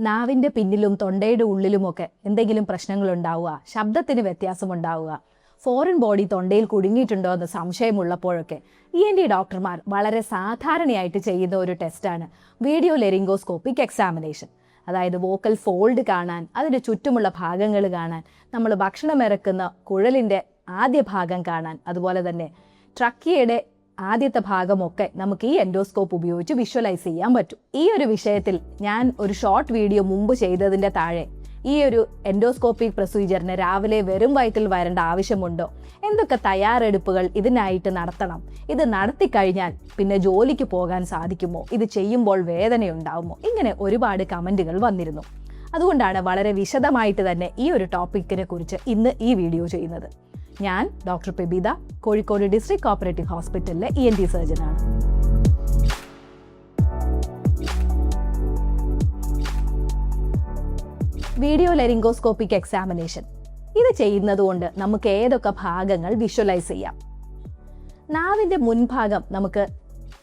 നാവിൻ്റെ പിന്നിലും തൊണ്ടയുടെ ഉള്ളിലുമൊക്കെ എന്തെങ്കിലും പ്രശ്നങ്ങളുണ്ടാവുക, ശബ്ദത്തിന് വ്യത്യാസമുണ്ടാവുക, ഫോറിൻ ബോഡി തൊണ്ടയിൽ കുടുങ്ങിയിട്ടുണ്ടോ എന്ന് സംശയമുള്ളപ്പോഴൊക്കെ ENT ഡോക്ടർമാർ വളരെ സാധാരണയായിട്ട് ചെയ്യുന്ന ഒരു ടെസ്റ്റാണ് വീഡിയോ ലെറിങ്കോസ്കോപ്പിക് എക്സാമിനേഷൻ. അതായത് വോക്കൽ ഫോൾഡ് കാണാൻ, അതിൻ്റെ ചുറ്റുമുള്ള ഭാഗങ്ങൾ കാണാൻ, നമ്മൾ ഭക്ഷണം ഇറക്കുന്ന കുഴലിൻ്റെ ആദ്യ ഭാഗം കാണാൻ, അതുപോലെ തന്നെ ട്രക്കിയയുടെ ആദ്യത്തെ ഭാഗമൊക്കെ നമുക്ക് ഈ എൻഡോസ്കോപ്പ് ഉപയോഗിച്ച് വിഷ്വലൈസ് ചെയ്യാൻ പറ്റും. ഈ ഒരു വിഷയത്തിൽ ഞാൻ ഒരു ഷോർട്ട് വീഡിയോ മുമ്പ് ചെയ്തതിൻ്റെ താഴെ ഈ ഒരു എൻഡോസ്കോപ്പിക് പ്രൊസീജിയറിന് രാവിലെ വെറും വയറ്റിൽ വരേണ്ട ആവശ്യമുണ്ടോ, എന്തൊക്കെ തയ്യാറെടുപ്പുകൾ ഇതിനായിട്ട് നടത്തണം, ഇത് നടത്തിക്കഴിഞ്ഞാൽ പിന്നെ ജോലിക്ക് പോകാൻ സാധിക്കുമോ, ഇത് ചെയ്യുമ്പോൾ വേദനയുണ്ടാവുമോ, ഇങ്ങനെ ഒരുപാട് കമൻറ്റുകൾ വന്നിരുന്നു. അതുകൊണ്ടാണ് വളരെ വിശദമായിട്ട് തന്നെ ഈ ഒരു ടോപ്പിക്കിനെ കുറിച്ച് ഇന്ന് ഈ വീഡിയോ ചെയ്യുന്നത്. ഞാൻ ഡോക്ടർ പെബിത, കോഴിക്കോട് ഡിസ്ട്രിക്ട് കോപ്പറേറ്റീവ് ഹോസ്പിറ്റലിലെ ENT സർജനാണ്. വീഡിയോ ലെറിങ്കോസ്കോപ്പിക് എക്സാമിനേഷൻ ഇത് ചെയ്യുന്നതുകൊണ്ട് നമുക്ക് ഏതൊക്കെ ഭാഗങ്ങൾ വിഷ്വലൈസ് ചെയ്യാം? നാവിൻ്റെ മുൻഭാഗം നമുക്ക്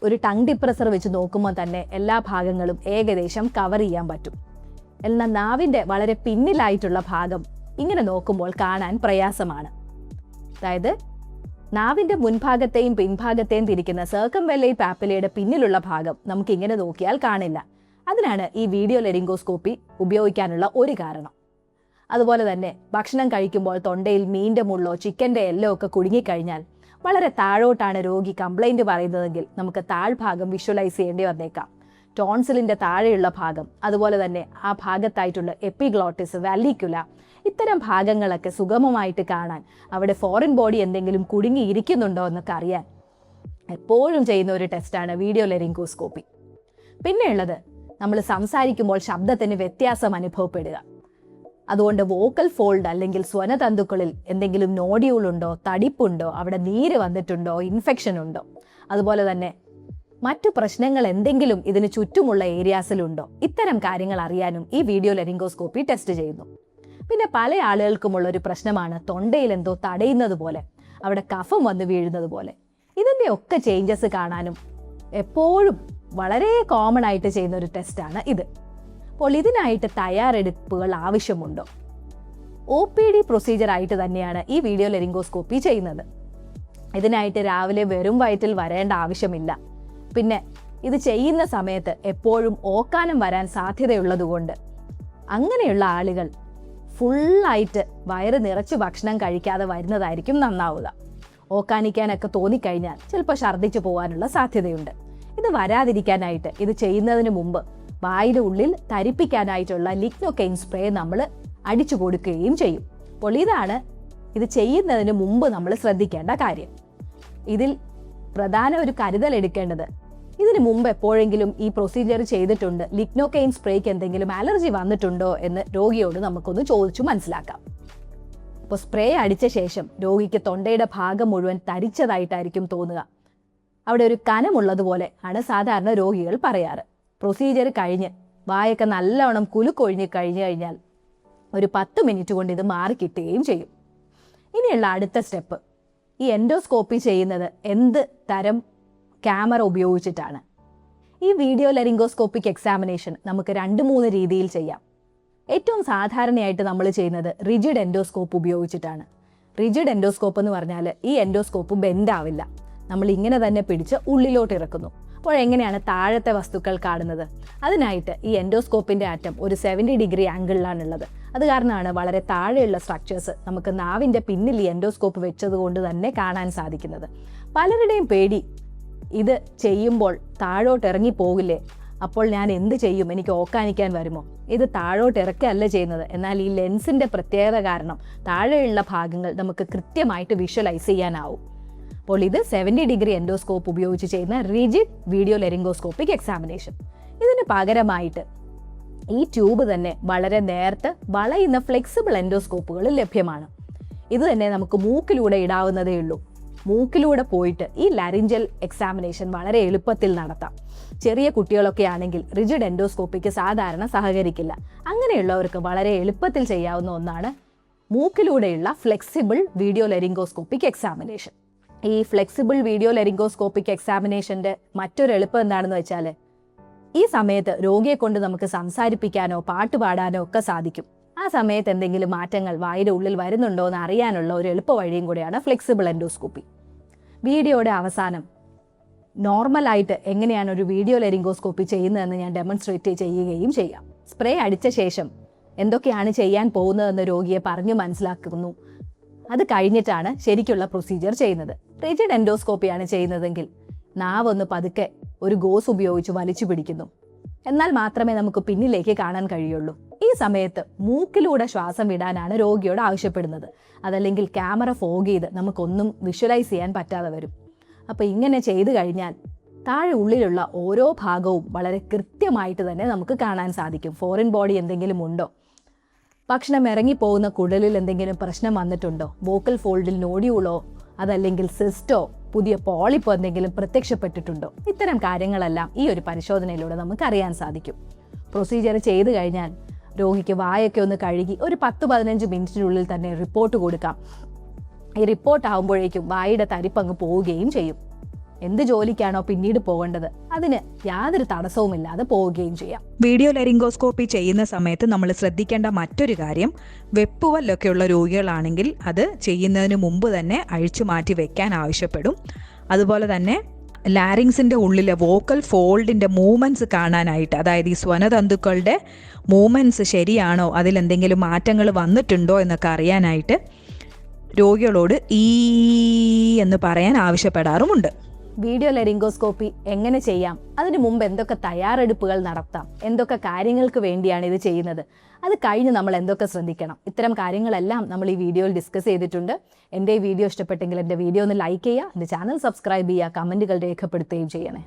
ഒരു ടങ് ഡിപ്രസർ വെച്ച് നോക്കുമ്പോൾ തന്നെ എല്ലാ ഭാഗങ്ങളും ഏകദേശം കവർ ചെയ്യാൻ പറ്റും. എന്നാൽ നാവിൻ്റെ വളരെ പിന്നിലായിട്ടുള്ള ഭാഗം ഇങ്ങനെ നോക്കുമ്പോൾ കാണാൻ പ്രയാസമാണ്. അതായത് നാവിൻ്റെ മുൻഭാഗത്തെയും പിൻഭാഗത്തെയും തിരിക്കുന്ന സർക്കംവെല്ലൈറ്റ് പാപ്പിലയുടെ പിന്നിലുള്ള ഭാഗം നമുക്ക് ഇങ്ങനെ നോക്കിയാൽ കാണില്ല. അതിനാണ് ഈ വീഡിയോ ലെറിങ്കോസ്കോപ്പി ഉപയോഗിക്കാനുള്ള ഒരു കാരണം. അതുപോലെ തന്നെ ഭക്ഷണം കഴിക്കുമ്പോൾ തൊണ്ടയിൽ മീൻ്റെ മുള്ളോ ചിക്കൻ്റെ എല്ലോ ഒക്കെ കുടുങ്ങിക്കഴിഞ്ഞാൽ വളരെ താഴോട്ടാണ് രോഗി കംപ്ലൈൻറ്റ് പറയുന്നതെങ്കിൽ നമുക്ക് താഴ്ഭാഗം വിഷ്വലൈസ് ചെയ്യേണ്ടി വന്നേക്കാം. ടോൺസിലിൻ്റെ താഴെയുള്ള ഭാഗം, അതുപോലെ തന്നെ ആ ഭാഗത്തായിട്ടുള്ള എപ്പിഗ്ലോട്ടിസ്, വാലിക്കുല, ഇത്തരം ഭാഗങ്ങളൊക്കെ സുഗമമായിട്ട് കാണാൻ, അവിടെ ഫോറിൻ ബോഡി എന്തെങ്കിലും കുടുങ്ങിയിരിക്കുന്നുണ്ടോ എന്നൊക്കെ അറിയാൻ എപ്പോഴും ചെയ്യുന്ന ഒരു ടെസ്റ്റാണ് വീഡിയോ ലെറിങ്കോസ്കോപ്പി. പിന്നെയുള്ളത്, നമ്മൾ സംസാരിക്കുമ്പോൾ ശബ്ദത്തിന് വ്യത്യാസം അനുഭവപ്പെടുക. അതുകൊണ്ട് വോക്കൽ ഫോൾഡ് അല്ലെങ്കിൽ സ്വനതന്തുക്കളിൽ എന്തെങ്കിലും നോഡ്യൂൾ ഉണ്ടോ, തടിപ്പുണ്ടോ, അവിടെ നീര് വന്നിട്ടുണ്ടോ, ഇൻഫെക്ഷൻ ഉണ്ടോ, അതുപോലെ തന്നെ മറ്റു പ്രശ്നങ്ങൾ എന്തെങ്കിലും ഇതിന് ചുറ്റുമുള്ള ഏരിയാസിലുണ്ടോ, ഇത്തരം കാര്യങ്ങൾ അറിയാനും ഈ വീഡിയോ ലെറിങ്കോസ്കോപ്പി ടെസ്റ്റ് ചെയ്യുന്നു. പിന്നെ പല ആളുകൾക്കുമുള്ള ഒരു പ്രശ്നമാണ് തൊണ്ടയിൽ എന്തോ തടയുന്നത് പോലെ, അവിടെ കഫം വന്ന് വീഴുന്നത് പോലെ. ഇതിൻ്റെ ഒക്കെ ചേഞ്ചസ് കാണാനും എപ്പോഴും വളരെ കോമൺ ആയിട്ട് ചെയ്യുന്ന ഒരു ടെസ്റ്റാണ് ഇത്. അപ്പോൾ ഇതിനായിട്ട് തയ്യാറെടുപ്പുകൾ ആവശ്യമുണ്ടോ? OPD പ്രൊസീജിയർ ആയിട്ട് തന്നെയാണ് ഈ വീഡിയോ ലെറിങ്കോസ്കോപ്പി ചെയ്യുന്നത്. ഇതിനായിട്ട് രാവിലെ വെറും വയറ്റിൽ വരേണ്ട ആവശ്യമില്ല. പിന്നെ ഇത് ചെയ്യുന്ന സമയത്ത് എപ്പോഴും ഓക്കാനം വരാൻ സാധ്യതയുള്ളതുകൊണ്ട് അങ്ങനെയുള്ള ആളുകൾ ഫുള്ളായിട്ട് വയറ് നിറച്ച് ഭക്ഷണം കഴിക്കാതെ വരുന്നതായിരിക്കും നന്നാവുക. ഓക്കാനിക്കാനൊക്കെ തോന്നിക്കഴിഞ്ഞാൽ ചിലപ്പോൾ ഛർദ്ദിച്ചു പോകാനുള്ള സാധ്യതയുണ്ട്. ഇത് വരാതിരിക്കാനായിട്ട് ഇത് ചെയ്യുന്നതിന് മുമ്പ് വായുടെ ഉള്ളിൽ തരിപ്പിക്കാനായിട്ടുള്ള ലിഗ്നോകെയിൻ സ്പ്രേ നമ്മൾ അടിച്ചു കൊടുക്കുകയും ചെയ്യും. അപ്പോൾ ഇതാണ് ഇത് ചെയ്യുന്നതിന് മുമ്പ് നമ്മൾ ശ്രദ്ധിക്കേണ്ട കാര്യം. ഇതിൽ പ്രധാന ഒരു കരുതൽ എടുക്കേണ്ടത്, ഇതിന് മുമ്പ് എപ്പോഴെങ്കിലും ഈ പ്രൊസീജിയർ ചെയ്തിട്ടുണ്ട്, ലിഗ്നോകെയിൻ സ്പ്രേക്ക് എന്തെങ്കിലും അലർജി വന്നിട്ടുണ്ടോ എന്ന് രോഗിയോട് നമുക്കൊന്ന് ചോദിച്ചു മനസ്സിലാക്കാം. അപ്പോൾ സ്പ്രേ അടിച്ച ശേഷം രോഗിക്ക് തൊണ്ടയുടെ ഭാഗം മുഴുവൻ തരിച്ചതായിട്ടായിരിക്കും തോന്നുക. അവിടെ ഒരു കനമുള്ളതുപോലെ ആണ് സാധാരണ രോഗികൾ പറയാറ്. പ്രൊസീജിയർ കഴിഞ്ഞ് വായൊക്കെ നല്ലവണ്ണം കുലുക്കൊഴിഞ്ഞ് കഴിഞ്ഞു കഴിഞ്ഞാൽ ഒരു 10 മിനിറ്റ് കൊണ്ട് ഇത് മാറിക്കിട്ടുകയും ചെയ്യും. ഇനിയുള്ള അടുത്ത സ്റ്റെപ്പ്, ഈ എൻഡോസ്കോപ്പി ചെയ്യുന്നത് എന്ത് തരം ക്യാമറ ഉപയോഗിച്ചിട്ടാണ്? ഈ വീഡിയോ ലെറിങ്കോസ്കോപ്പിക് എക്സാമിനേഷൻ നമുക്ക് 2-3 രീതിയിൽ ചെയ്യാം. ഏറ്റവും സാധാരണയായിട്ട് നമ്മൾ ചെയ്യുന്നത് റിജിഡ് എൻഡോസ്കോപ്പ് ഉപയോഗിച്ചിട്ടാണ്. റിജിഡ് എൻഡോസ്കോപ്പ് എന്ന് പറഞ്ഞാൽ ഈ എൻഡോസ്കോപ്പ് ബെൻഡാവില്ല, നമ്മൾ ഇങ്ങനെ തന്നെ പിടിച്ച് ഉള്ളിലോട്ട് ഇറക്കുന്നു. അപ്പോൾ എങ്ങനെയാണ് താഴത്തെ വസ്തുക്കൾ കാണുന്നത്? അതിനായിട്ട് ഈ എൻഡോസ്കോപ്പിൻ്റെ അറ്റം ഒരു 70 ഡിഗ്രി ആംഗിളിലാണുള്ളത്. അത് കാരണമാണ് വളരെ താഴെയുള്ള സ്ട്രക്ചേഴ്സ് നമുക്ക് നാവിൻ്റെ പിന്നിൽ ഈ എൻഡോസ്കോപ്പ് വെച്ചത് കൊണ്ട് തന്നെ കാണാൻ സാധിക്കുന്നത്. പലരുടെയും പേടി, ഇത് ചെയ്യുമ്പോൾ താഴോട്ട് ഇറങ്ങി പോകില്ലേ, അപ്പോൾ ഞാൻ എന്ത് ചെയ്യും, എനിക്ക് ഓക്കാനിക്കാൻ വരുമോ? ഇത് താഴോട്ട് ഇറക്കുകയല്ല ചെയ്യുന്നത്. എന്നാൽ ഈ ലെൻസിൻ്റെ പ്രത്യേകത കാരണം താഴെയുള്ള ഭാഗങ്ങൾ നമുക്ക് കൃത്യമായിട്ട് വിഷ്വലൈസ് ചെയ്യാനാവും. അപ്പോൾ ഇത് 70 ഡിഗ്രി എൻഡോസ്കോപ്പ് ഉപയോഗിച്ച് ചെയ്യുന്ന റിജിഡ് വീഡിയോ ലെറിങ്കോസ്കോപ്പിക് എക്സാമിനേഷൻ. ഇതിന് പകരമായിട്ട് ഈ ട്യൂബ് തന്നെ വളരെ നേർത്ത് വളയുന്ന ഫ്ലെക്സിബിൾ എൻഡോസ്കോപ്പുകൾ ലഭ്യമാണ്. ഇത് തന്നെ നമുക്ക് മൂക്കിലൂടെ ഇടാവുന്നതേ ഉള്ളൂ. മൂക്കിലൂടെ പോയിട്ട് ഈ ലാരിഞ്ചൽ എക്സാമിനേഷൻ വളരെ എളുപ്പത്തിൽ നടത്താം. ചെറിയ കുട്ടികളൊക്കെ ആണെങ്കിൽ റിജിഡ് എൻഡോസ്കോപ്പിക്ക് സാധാരണ സഹകരിക്കില്ല. അങ്ങനെയുള്ളവർക്ക് വളരെ എളുപ്പത്തിൽ ചെയ്യാവുന്ന ഒന്നാണ് മൂക്കിലൂടെയുള്ള ഫ്ലെക്സിബിൾ വീഡിയോ ലെറിങ്കോസ്കോപ്പിക് എക്സാമിനേഷൻ. ഈ ഫ്ലെക്സിബിൾ വീഡിയോ ലെറിങ്കോസ്കോപ്പിക് എക്സാമിനേഷൻ്റെ മറ്റൊരു എളുപ്പം എന്താണെന്ന് വെച്ചാൽ ഈ സമയത്ത് രോഗിയെ കൊണ്ട് നമുക്ക് സംസാരിപ്പിക്കാനോ പാട്ട് പാടാനോ ഒക്കെ സാധിക്കും. ആ സമയത്ത് എന്തെങ്കിലും മാറ്റങ്ങൾ വായുടെ ഉള്ളിൽ വരുന്നുണ്ടോ എന്ന് അറിയാനുള്ള ഒരു എളുപ്പ വഴിയും കൂടെയാണ് ഫ്ലെക്സിബിൾ എൻഡോസ്കോപ്പി. വീഡിയോയുടെ അവസാനം നോർമലായിട്ട് എങ്ങനെയാണ് ഒരു വീഡിയോ ലെരിങ്കോസ്കോപ്പി ചെയ്യുന്നതെന്ന് ഞാൻ ഡെമോൺസ്ട്രേറ്റ് ചെയ്യുകയും ചെയ്യാം. സ്പ്രേ അടിച്ച ശേഷം എന്തൊക്കെയാണ് ചെയ്യാൻ പോകുന്നതെന്ന് രോഗിയെ പറഞ്ഞു മനസ്സിലാക്കുന്നു. അത് കഴിഞ്ഞിട്ടാണ് ശരിക്കുള്ള പ്രൊസീജിയർ ചെയ്യുന്നത്. റിജിഡ് എൻഡോസ്കോപ്പിയാണ് ചെയ്യുന്നതെങ്കിൽ നാവൊന്ന് പതുക്കെ ഒരു ഗോസ് ഉപയോഗിച്ച് വലിച്ചു പിടിക്കുന്നു. എന്നാൽ മാത്രമേ നമുക്ക് പിന്നിലേക്ക് കാണാൻ കഴിയുള്ളൂ. ഈ സമയത്ത് മൂക്കിലൂടെ ശ്വാസം വിടാനാണ് രോഗിയോട് ആവശ്യപ്പെടുന്നത്. അതല്ലെങ്കിൽ ക്യാമറ ഫോഗ് ചെയ്ത് നമുക്കൊന്നും വിഷ്വലൈസ് ചെയ്യാൻ പറ്റാതെ വരും. അപ്പോൾ ഇങ്ങനെ ചെയ്തു കഴിഞ്ഞാൽ താഴെ ഉള്ളിലുള്ള ഓരോ ഭാഗവും വളരെ കൃത്യമായിട്ട് തന്നെ നമുക്ക് കാണാൻ സാധിക്കും. ഫോറിൻ ബോഡി എന്തെങ്കിലും ഉണ്ടോ, ഭക്ഷണം ഇറങ്ങിപ്പോകുന്ന കുടലിൽ എന്തെങ്കിലും പ്രശ്നം വന്നിട്ടുണ്ടോ, വോക്കൽ ഫോൾഡിൽ നോഡ്യൂളോ അതല്ലെങ്കിൽ സിസ്റ്റോ പുതിയ പോളിപ്പോ എന്തെങ്കിലും പ്രത്യക്ഷപ്പെട്ടിട്ടുണ്ടോ, ഇത്തരം കാര്യങ്ങളെല്ലാം ഈ ഒരു പരിശോധനയിലൂടെ നമുക്ക് അറിയാൻ സാധിക്കും. പ്രൊസീജിയർ ചെയ്തു കഴിഞ്ഞാൽ രോഗിക്ക് വായൊക്കെ ഒന്ന് കഴുകി ഒരു 10-15 മിനിറ്റിനുള്ളിൽ തന്നെ റിപ്പോർട്ട് കൊടുക്കാം. ഈ റിപ്പോർട്ട് ആകുമ്പോഴേക്കും വായുടെ തരിപ്പങ്ങ് പോവുകയും ചെയ്യും. എന്ത് ജോലിക്കാണോ പിന്നീട് പോകേണ്ടത് അതിന് യാതൊരു തടസ്സവുമില്ലാതെ പോവുകയും ചെയ്യാം. വീഡിയോ ലെരിങ്കോസ്കോപ്പി ചെയ്യുന്ന സമയത്ത് നമ്മൾ ശ്രദ്ധിക്കേണ്ട മറ്റൊരു കാര്യം, വെപ്പുവല്ലൊക്കെയുള്ള രോഗികളാണെങ്കിൽ അത് ചെയ്യുന്നതിന് മുമ്പ് തന്നെ അഴിച്ചു മാറ്റി വെക്കാൻ ആവശ്യപ്പെടും. അതുപോലെ തന്നെ ലാരിങ്സിൻ്റെ ഉള്ളിലെ വോക്കൽ ഫോൾഡിൻ്റെ മൂവ്മെൻറ്റ്സ് കാണാനായിട്ട്, അതായത് ഈ സ്വനതന്തുക്കളുടെ മൂവ്മെൻറ്റ്സ് ശരിയാണോ, അതിലെന്തെങ്കിലും മാറ്റങ്ങൾ വന്നിട്ടുണ്ടോ എന്നൊക്കെ അറിയാനായിട്ട് രോഗികളോട് ഈ എന്ന് പറയാൻ ആവശ്യപ്പെടാറുമുണ്ട്. വീഡിയോ ലെരിങ്കോസ്കോപ്പി എങ്ങനെ ചെയ്യാം, അതിനു മുമ്പ് എന്തൊക്കെ തയ്യാറെടുപ്പുകൾ നടത്താം, എന്തൊക്കെ കാര്യങ്ങൾക്ക് വേണ്ടിയാണ് ഇത് ചെയ്യുന്നത്, അത് കഴിഞ്ഞ് നമ്മൾ എന്തൊക്കെ ശ്രദ്ധിക്കണം, ഇത്തരം കാര്യങ്ങളെല്ലാം നമ്മൾ ഈ വീഡിയോയിൽ ഡിസ്കസ് ചെയ്തിട്ടുണ്ട്. എൻ്റെ ഈ വീഡിയോ ഇഷ്ടപ്പെട്ടെങ്കിൽ എൻ്റെ വീഡിയോ ഒന്ന് ലൈക്ക് ചെയ്യുക, എൻ്റെ ചാനൽ സബ്സ്ക്രൈബ് ചെയ്യുക, കമൻറ്റുകൾ രേഖപ്പെടുത്തുകയും ചെയ്യണേ.